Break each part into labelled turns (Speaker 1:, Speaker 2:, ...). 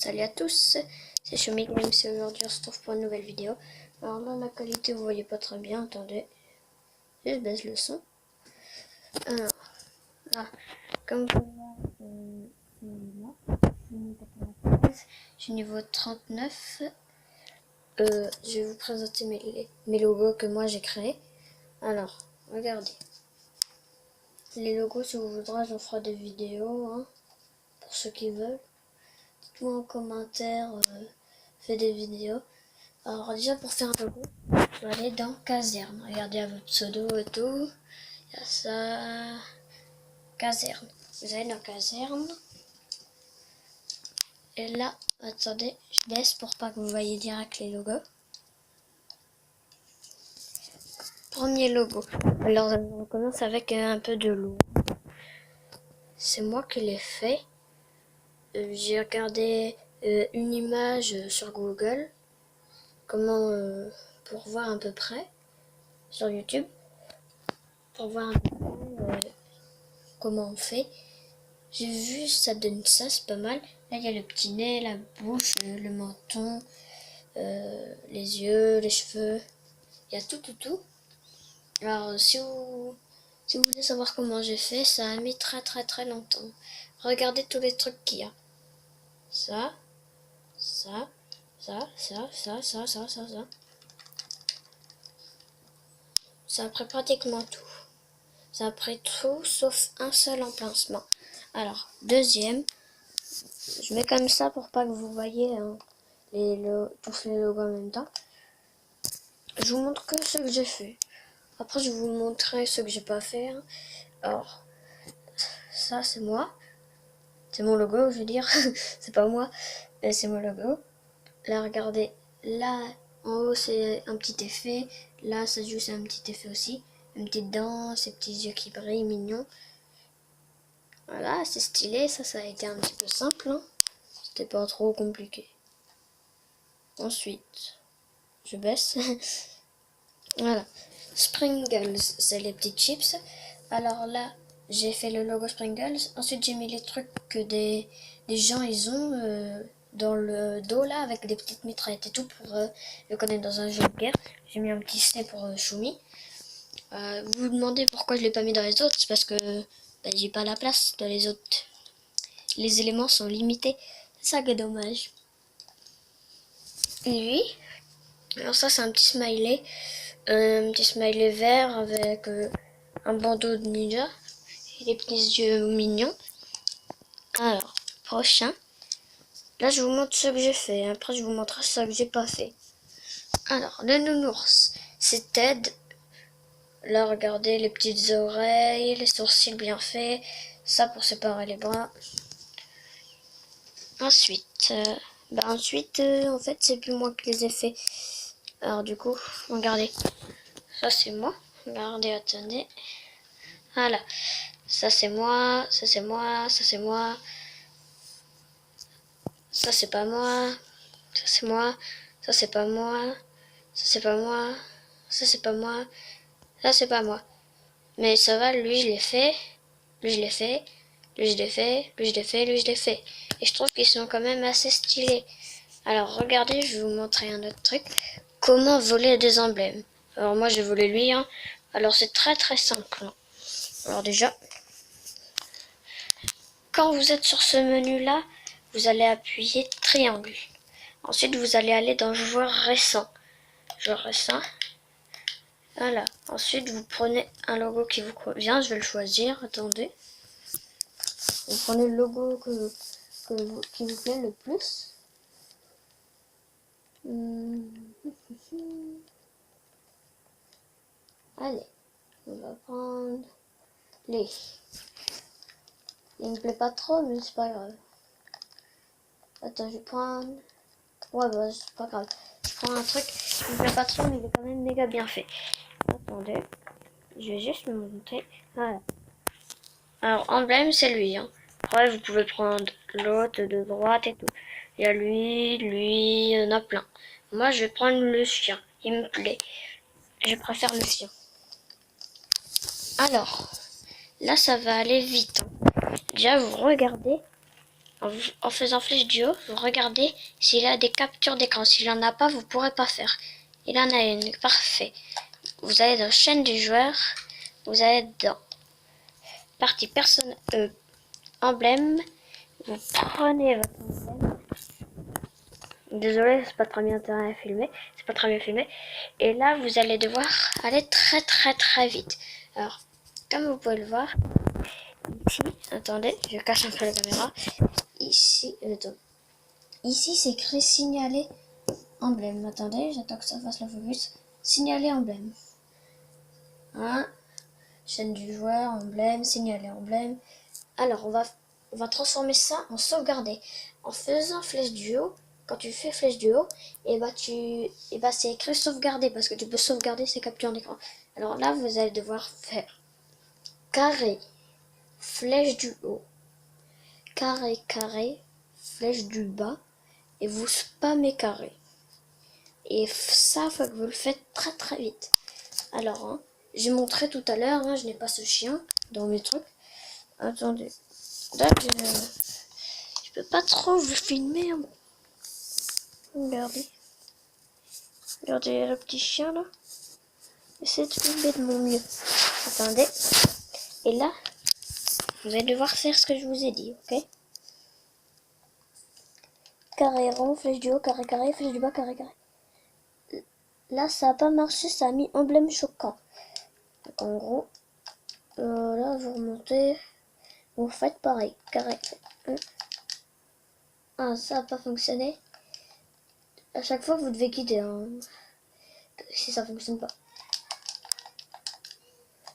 Speaker 1: Salut à tous, c'est Choumi Games et aujourd'hui on se retrouve pour une nouvelle vidéo. Alors là la qualité vous voyez pas très bien, attendez, je baisse le son. Alors là, comme vous voyez, je suis niveau 39. Je vais vous présenter mes logos que moi j'ai créés. Alors, regardez. Les logos, si vous voudrez, j'en ferai des vidéos, hein, pour ceux qui veulent. Dites-moi en commentaire, faites des vidéos. Alors déjà pour faire un logo, je vais aller dans caserne. Regardez à votre pseudo et tout. Il y a ça. Caserne. Vous allez dans caserne. Et là, attendez, je baisse pour pas que vous voyez direct les logos. Premier logo. Alors on commence avec un peu de l'eau. C'est moi qui l'ai fait. J'ai regardé une image sur Google. Comment pour voir à peu près sur YouTube. Pour voir un peu comment on fait. J'ai vu, ça donne ça, c'est pas mal. Là, il y a le petit nez, la bouche, le menton, les yeux, les cheveux. Il y a tout. Alors, si vous voulez savoir comment j'ai fait, ça a mis très longtemps. Regardez tous les trucs qu'il y a. Ça. Ça a pris pratiquement tout. Ça a pris tout sauf un seul emplacement. Alors, deuxième, je mets comme ça pour pas que vous voyez hein, tous les logos en même temps. Je vous montre que ce que j'ai fait. Après, je vais vous montrer ce que j'ai pas fait. Hein. Alors, ça c'est moi. C'est mon logo, je veux dire. C'est pas moi, mais c'est mon logo. Là, regardez. Là, en haut, c'est un petit effet. Là, ça joue, c'est un petit effet aussi. Une petite dent, ces petits yeux qui brillent, mignons. Voilà, c'est stylé. Ça a été un petit peu simple. Hein. C'était pas trop compliqué. Ensuite, je baisse. Voilà. Sprinkles, c'est les petites chips. Alors là, j'ai fait le logo Sprinkles. Ensuite, j'ai mis les trucs que des gens ils ont dans le dos là, avec des petites mitraillettes et tout pour le connaître dans un jeu de guerre. J'ai mis un petit C pour Choumi. Vous vous demandez pourquoi je l'ai pas mis dans les autres, c'est parce que j'ai pas la place dans les autres. Les éléments sont limités. C'est ça qui est dommage. Et lui, alors ça c'est un petit smiley. Un petit smiley vert avec un bandeau de ninja et des petits yeux mignons. Alors, prochain. Là, je vous montre ce que j'ai fait. Après, je vous montrerai ce que j'ai pas fait. Alors, le nounours, c'est Ted. Là, regardez les petites oreilles, les sourcils bien faits. Ça pour séparer les bras. Ensuite, en fait, c'est plus moi qui les ai fait. Alors, du coup, regardez. Ça, c'est moi. Regardez, attendez. Voilà. Ça, c'est moi. Ça, c'est moi. Ça, c'est moi. Ça, c'est pas moi. Ça, c'est moi. Ça, c'est pas moi. Ça, c'est pas moi. Ça, c'est pas moi. Ça, c'est pas moi. Mais ça va, lui, je l'ai fait. Lui, je l'ai fait. Lui, je l'ai fait. Lui, je l'ai fait. Lui, je l'ai fait. Et je trouve qu'ils sont quand même assez stylés. Alors, regardez, je vais vous montrer un autre truc. Comment voler des emblèmes. Alors, moi, j'ai volé lui. Hein. Alors, c'est très simple. Hein. Alors, déjà, quand vous êtes sur ce menu-là, vous allez appuyer triangle. Ensuite, vous allez aller dans joueur récent. Joueur récent. Voilà. Ensuite, vous prenez un logo qui vous convient. Je vais le choisir. Attendez. Vous prenez le logo qui vous plaît le plus. Allez. On va prendre les. Il me plaît pas trop, mais c'est pas grave. Attends, je vais prendre. Ouais, bah, c'est pas grave. Je prends un truc qui me plaît pas trop, mais il est quand même méga bien fait. Attendez. Je vais juste le montrer. Voilà. Alors, emblème, c'est lui. Hein. Après, vous pouvez prendre l'autre de droite et tout. Il y a lui, il y en a plein. Moi, je vais prendre le chien. Il me plaît. Je préfère le chien. Alors, là, ça va aller vite. Déjà, vous regardez. en faisant flèche du haut, vous regardez s'il a des captures d'écran. S'il n'en a pas, vous ne pourrez pas faire. Il en a une, parfait. Vous allez dans chaîne du joueur, vous allez dans partie personne emblème, vous prenez votre emblème. Désolé, c'est pas très bien filmé, c'est pas très bien filmé. Et là, vous allez devoir aller très vite. Alors, comme vous pouvez le voir, ici, attendez, je cache un peu la caméra. Ici, ici c'est écrit signaler emblème. Attendez, j'attends que ça fasse le focus. Signaler emblème. Hein? Chaîne du joueur, emblème, signaler emblème. Alors, on va transformer ça en sauvegarder. En faisant flèche du haut, quand tu fais flèche du haut, et bah c'est écrit sauvegarder parce que tu peux sauvegarder ces captures d'écran. Alors là, vous allez devoir faire carré, flèche du haut, carré, flèche du bas, et vous spammez carré. Et ça, faut que vous le faites très vite. Alors, hein, j'ai montré tout à l'heure, hein, je n'ai pas ce chien dans mes trucs. Attendez. Là, je peux pas trop vous filmer. Hein. Regardez. Regardez le petit chien là. J'essaie de filmer de mon mieux. Attendez. Et là, vous allez devoir faire ce que je vous ai dit, ok? Carré rond, flèche du haut, carré, flèche du bas, carré. Là, ça n'a pas marché, ça a mis emblème choquant. Donc en gros, là, vous remontez. Vous faites pareil, carré. Ah, ça n'a pas fonctionné. À chaque fois, vous devez quitter. Hein. Si ça fonctionne pas.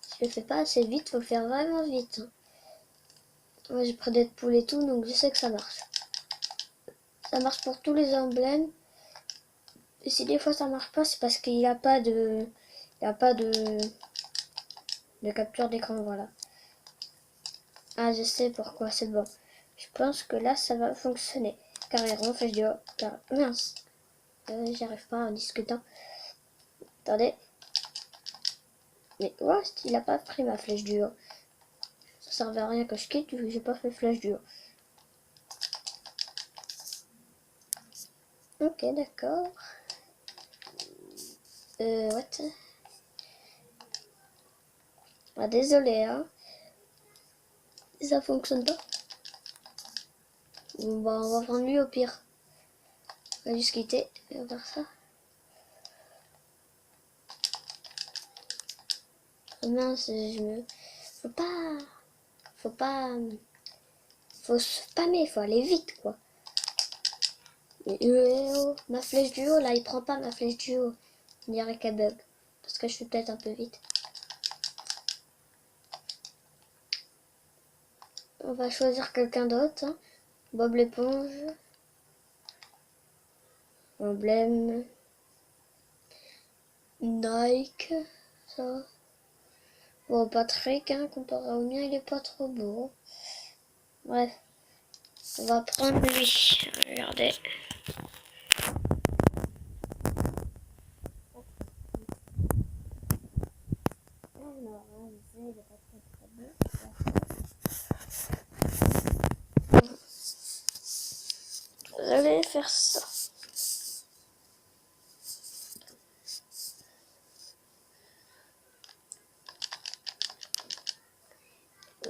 Speaker 1: Si je le fais pas assez vite, faut le faire vraiment vite. Hein. Moi, j'ai pris Deadpool et tout, donc je sais que ça marche. Ça marche pour tous les emblèmes. Et si des fois ça marche pas, c'est parce qu'il n'y a pas de... Il n'y a pas de capture d'écran, voilà. Ah, je sais pourquoi, c'est bon. Je pense que là, ça va fonctionner. Carré rond, flèche du haut, carré... Mince. J'y arrive pas en discutant. Attendez. Mais ouais, il a pas pris ma flèche du haut. Ça servait à rien que je quitte vu que j'ai pas fait flèche du haut. Ok, d'accord. What? Ah, désolé, hein. Ça fonctionne pas. Bon, bah, on va prendre lui au pire. On va juste quitter et on va faire ça. Oh mince, Faut pas... Faut spammer, faut aller vite, quoi. Mais oh, ma flèche du haut, là, il prend pas ma flèche du haut. On dirait qu'elle bug. Parce que je suis peut-être un peu vite. On va choisir quelqu'un d'autre. Hein. Bob l'éponge. Emblème. Nike. Ça. Bon, Patrick, hein, comparé au mien, il est pas trop beau. Bref. On va prendre lui. Regardez. Vous allez faire ça.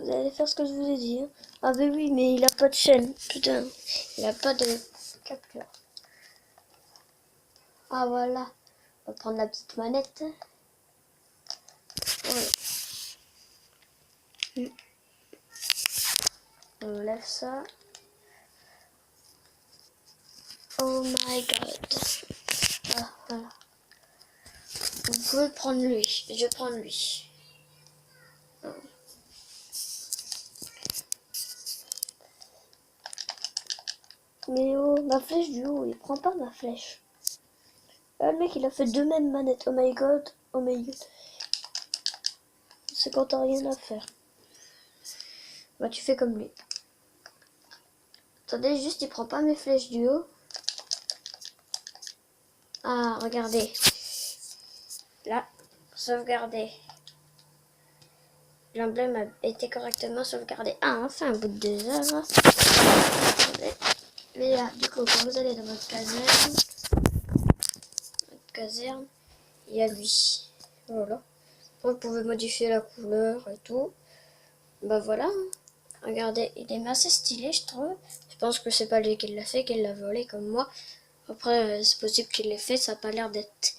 Speaker 1: Vous allez faire ce que je vous ai dit. Hein. Ah bah oui, mais il a pas de chaîne. Putain, il a pas de capture. Ah voilà. On va prendre la petite manette. Voilà. On lève ça. Oh my god. Ah, voilà. Vous pouvez prendre lui. Je vais prendre lui. Mais oh, ma flèche du haut, il prend pas ma flèche. Ah, le mec, il a fait deux mêmes manettes. Oh my god. Oh my god. C'est quand t'as rien à faire. Bah, tu fais comme lui. Attendez, juste, il prend pas mes flèches du haut. Ah, regardez. Là, sauvegarder. L'emblème a été correctement sauvegardé. Ah, enfin, un bout de 2 heures. du coup, quand vous allez dans votre caserne, il y a lui. Voilà. Vous pouvez modifier la couleur et tout. Bah voilà. Regardez, il est assez stylé, je trouve. Je pense que c'est pas lui qui l'a fait, qu'il l'a volé comme moi. Après, c'est possible qu'il l'ait fait, ça n'a pas l'air d'être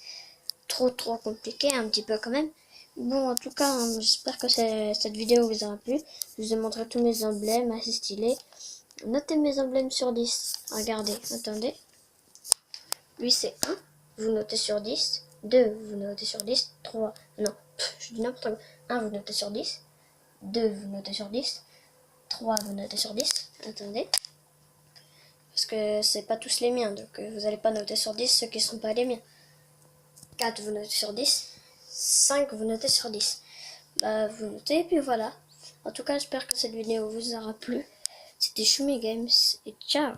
Speaker 1: trop compliqué, un petit peu quand même. Bon, en tout cas, j'espère que cette vidéo vous aura plu. Je vous ai montré tous mes emblèmes assez stylés. Notez mes emblèmes sur 10. Regardez, attendez. Lui, c'est 1. Vous notez sur 10. 2, vous notez sur 10. 3, non, je dis n'importe quoi. 1, vous notez sur 10. 2, vous notez sur 10. 3, vous notez sur 10. Attendez. Parce que c'est pas tous les miens, donc vous n'allez pas noter sur 10 ceux qui sont pas les miens. 4, vous notez sur 10. 5, vous notez sur 10. Bah, vous notez, et puis voilà. En tout cas, j'espère que cette vidéo vous aura plu. C'était Choumi Games, et ciao!